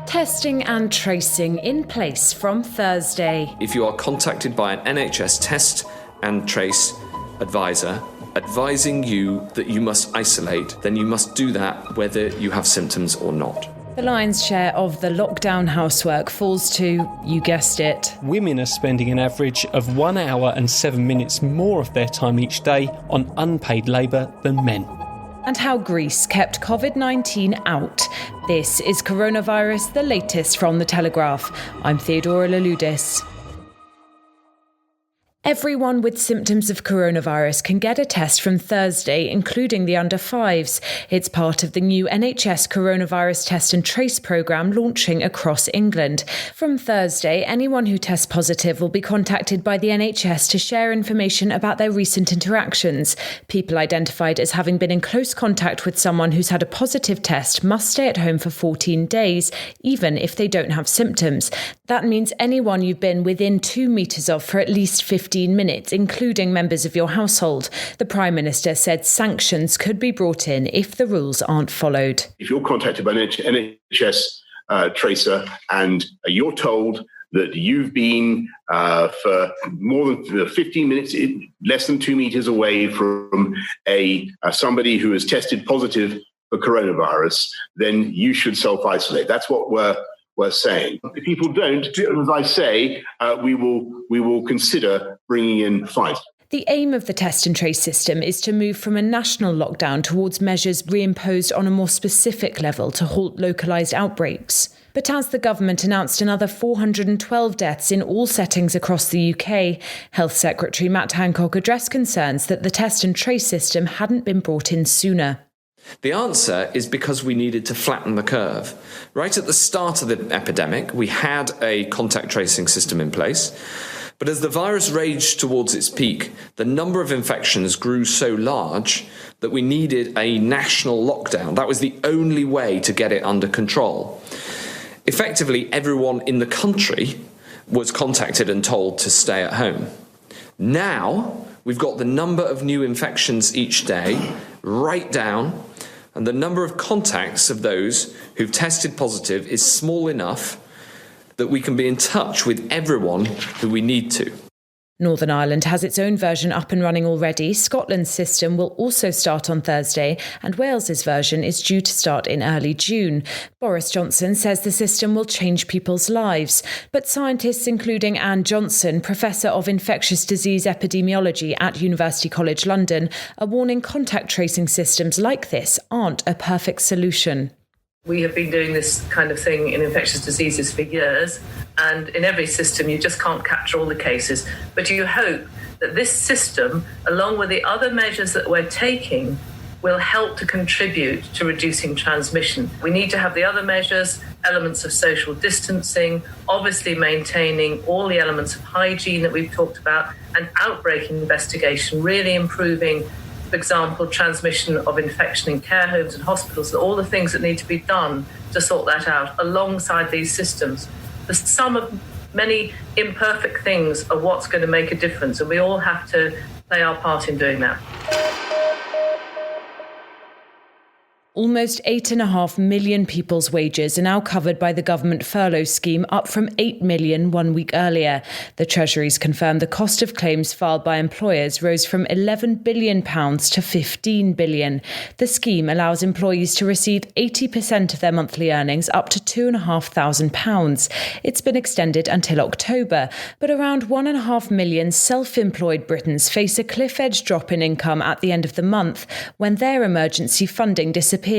Testing and tracing in place from Thursday. If you are contacted by an NHS test and trace advisor advising you that you must isolate, then you must do that whether you have symptoms or not. The lion's share of the lockdown housework falls to, you guessed it, women are spending an average of 1 hour and 7 minutes more of their time each day on unpaid labour than men. and how Greece kept COVID-19 out. This is Coronavirus, the latest from the Telegraph. I'm Theodora Louloudis. Everyone with symptoms of coronavirus can get a test from Thursday, including the under fives. It's part of the new NHS coronavirus test and trace programme launching across England. From Thursday, anyone who tests positive will be contacted by the NHS to share information about their recent interactions. People identified as having been in close contact with someone who's had a positive test must stay at home for 14 days, even if they don't have symptoms. That means anyone you've been within 2 metres of for at least 15 minutes, including members of your household. The Prime Minister said sanctions could be brought in if the rules aren't followed. If you're contacted by an NHS tracer and you're told that you've been for more than 15 minutes, less than 2 metres away from somebody who has tested positive for coronavirus, then you should self-isolate. That's what we're saying. If people don't, as I say, we will consider bringing in fines. The aim of the test and trace system is to move from a national lockdown towards measures reimposed on a more specific level to halt localised outbreaks. But as the government announced another 412 deaths in all settings across the UK, Health Secretary Matt Hancock addressed concerns that the test and trace system hadn't been brought in sooner. The answer is because we needed to flatten the curve. Right at the start of the epidemic, we had a contact tracing system in place. But as the virus raged towards its peak, the number of infections grew so large that we needed a national lockdown. That was the only way to get it under control. Effectively, everyone in the country was contacted and told to stay at home. Now, we've got the number of new infections each day right down, and the number of contacts of those who've tested positive is small enough that we can be in touch with everyone who we need to. Northern Ireland has its own version up and running already. Scotland's system will also start on Thursday, and Wales's version is due to start in early June. Boris Johnson says the system will change people's lives. But scientists, including Anne Johnson, Professor of Infectious Disease Epidemiology at University College London, are warning contact tracing systems like this aren't a perfect solution. We have been doing this kind of thing in infectious diseases for years, and in every system you just can't capture all the cases. But you hope that this system, along with the other measures that we're taking, will help to contribute to reducing transmission. We need to have the other measures, elements of social distancing, obviously maintaining all the elements of hygiene that we've talked about, and outbreak investigation, really improving, for example, transmission of infection in care homes and hospitals, all the things that need to be done to sort that out alongside these systems. The sum of many imperfect things are what's going to make a difference, and we all have to play our part in doing that. Almost 8.5 million people's wages are now covered by the government furlough scheme, up from 8 million 1 week earlier. The Treasury's confirmed the cost of claims filed by employers rose from £11 billion to £15 billion. The scheme allows employees to receive 80% of their monthly earnings, up to £2,500. It's been extended until October, but around 1.5 million self-employed Britons face a cliff-edge drop in income at the end of the month when their emergency funding disappears.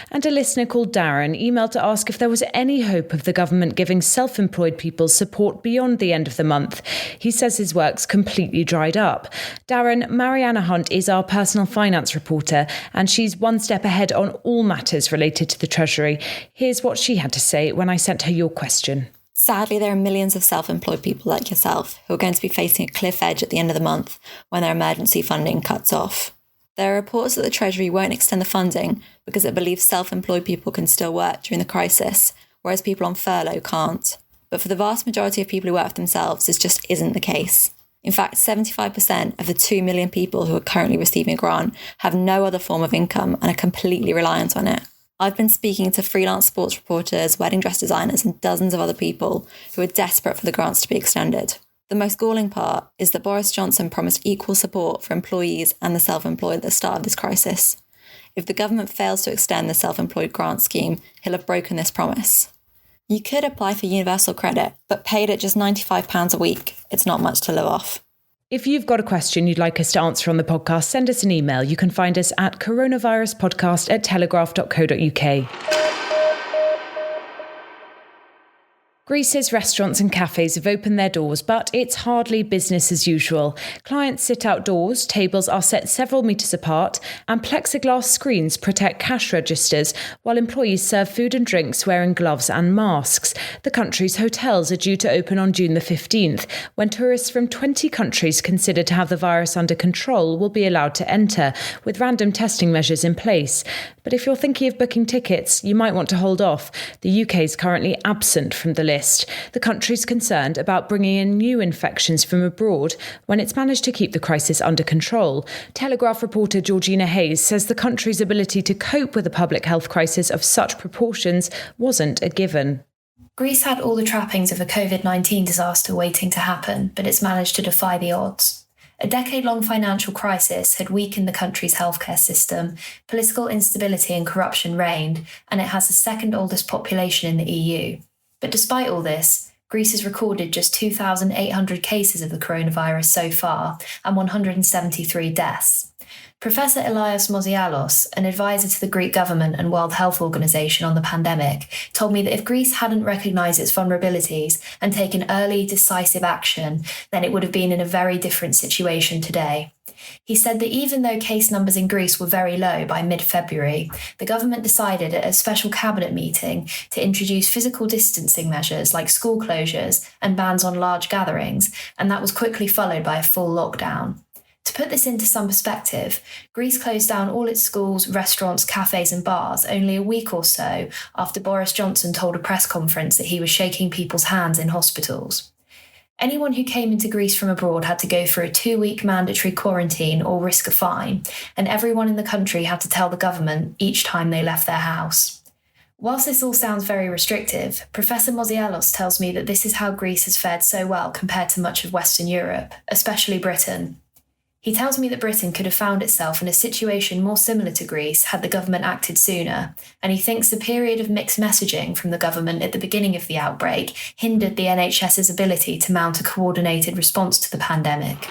And a listener called Darren emailed to ask if there was any hope of the government giving self-employed people support beyond the end of the month. He says his work's completely dried up. Darren, Mariana Hunt is our personal finance reporter, and she's one step ahead on all matters related to the Treasury. Here's what she had to say when I sent her your question. Sadly, there are millions of self-employed people like yourself who are going to be facing a cliff edge at the end of the month when their emergency funding cuts off. There are reports that the Treasury won't extend the funding because it believes self-employed people can still work during the crisis, whereas people on furlough can't. But for the vast majority of people who work for themselves, this just isn't the case. In fact, 75% of the 2 million people who are currently receiving a grant have no other form of income and are completely reliant on it. I've been speaking to freelance sports reporters, wedding dress designers, and dozens of other people who are desperate for the grants to be extended. The most galling part is that Boris Johnson promised equal support for employees and the self-employed at the start of this crisis. If the government fails to extend the self-employed grant scheme, he'll have broken this promise. You could apply for universal credit, but paid at just £95 a week, it's not much to live off. If you've got a question you'd like us to answer on the podcast, send us an email. You can find us at coronaviruspodcast@telegraph.co.uk. Greece's restaurants and cafes have opened their doors, but it's hardly business as usual. Clients sit outdoors, tables are set several metres apart, and plexiglass screens protect cash registers, while employees serve food and drinks wearing gloves and masks. The country's hotels are due to open on June the 15th, when tourists from 20 countries considered to have the virus under control will be allowed to enter, with random testing measures in place. But if you're thinking of booking tickets, you might want to hold off. The UK is currently absent from the list. The country's concerned about bringing in new infections from abroad when it's managed to keep the crisis under control. Telegraph reporter Georgina Hayes says the country's ability to cope with a public health crisis of such proportions wasn't a given. Greece had all the trappings of a COVID-19 disaster waiting to happen, but it's managed to defy the odds. A decade-long financial crisis had weakened the country's healthcare system, political instability and corruption reigned, and it has the second oldest population in the EU. But despite all this, Greece has recorded just 2,800 cases of the coronavirus so far and 173 deaths. Professor Elias Mosialos, an advisor to the Greek government and World Health Organization on the pandemic, told me that if Greece hadn't recognised its vulnerabilities and taken early, decisive action, then it would have been in a very different situation today. He said that even though case numbers in Greece were very low by mid-February, the government decided at a special cabinet meeting to introduce physical distancing measures like school closures and bans on large gatherings, and that was quickly followed by a full lockdown. To put this into some perspective, Greece closed down all its schools, restaurants, cafes and bars only a week or so after Boris Johnson told a press conference that he was shaking people's hands in hospitals. Anyone who came into Greece from abroad had to go through a 2-week mandatory quarantine or risk a fine, and everyone in the country had to tell the government each time they left their house. Whilst this all sounds very restrictive, Professor Mosialos tells me that this is how Greece has fared so well compared to much of Western Europe, especially Britain. He tells me that Britain could have found itself in a situation more similar to Greece had the government acted sooner, and he thinks the period of mixed messaging from the government at the beginning of the outbreak hindered the NHS's ability to mount a coordinated response to the pandemic.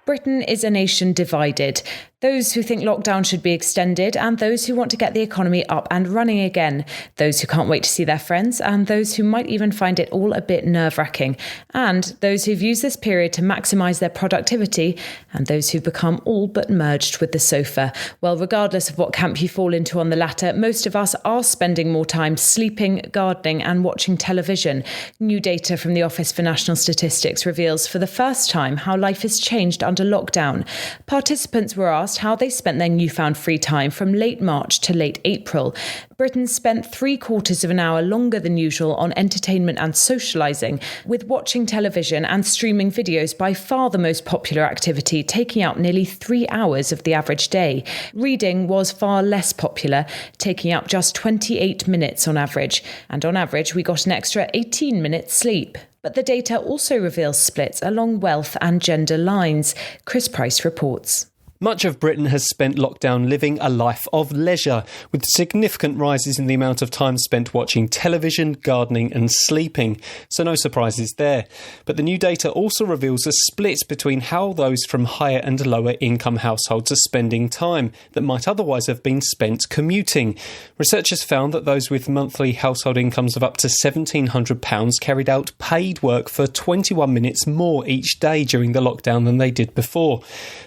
Britain is a nation divided. Those who think lockdown should be extended and those who want to get the economy up and running again. Those who can't wait to see their friends and those who might even find it all a bit nerve-wracking. And those who've used this period to maximise their productivity and those who've become all but merged with the sofa. Well, regardless of what camp you fall into on the latter, most of us are spending more time sleeping, gardening and watching television. New data from the Office for National Statistics reveals for the first time how life has changed under lockdown. Participants were asked how they spent their newfound free time from late March to late April. Britain spent 3/4 of an hour longer than usual on entertainment and socialising, with watching television and streaming videos by far the most popular activity, taking up nearly 3 hours of the average day. Reading was far less popular, taking up just 28 minutes on average. And on average, we got an extra 18 minutes sleep. But the data also reveals splits along wealth and gender lines. Chris Price reports. Much of Britain has spent lockdown living a life of leisure, with significant rises in the amount of time spent watching television, gardening and sleeping. So no surprises there. But the new data also reveals a split between how those from higher and lower income households are spending time that might otherwise have been spent commuting. Researchers found that those with monthly household incomes of up to £1,700 carried out paid work for 21 minutes more each day during the lockdown than they did before.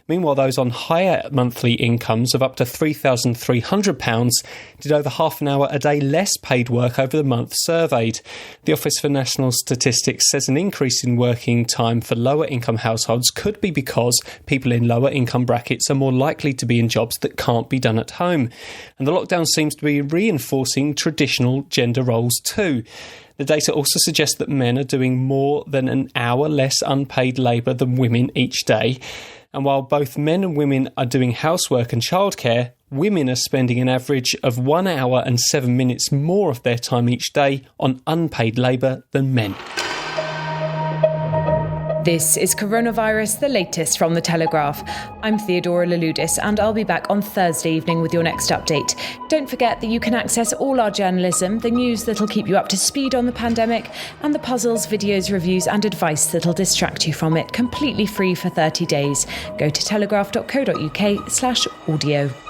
Meanwhile, those on higher monthly incomes of up to £3,300 did over half an hour a day less paid work over the month surveyed. The Office for National Statistics says an increase in working time for lower income households could be because people in lower income brackets are more likely to be in jobs that can't be done at home. And the lockdown seems to be reinforcing traditional gender roles too. The data also suggests that men are doing more than an hour less unpaid labour than women each day. And while both men and women are doing housework and childcare, women are spending an average of 1 hour and 7 minutes more of their time each day on unpaid labour than men. This is Coronavirus, the latest from The Telegraph. I'm Theodora Louloudis, and I'll be back on Thursday evening with your next update. Don't forget that you can access all our journalism, the news that'll keep you up to speed on the pandemic, and the puzzles, videos, reviews and advice that'll distract you from it, completely free for 30 days. Go to telegraph.co.uk/audio.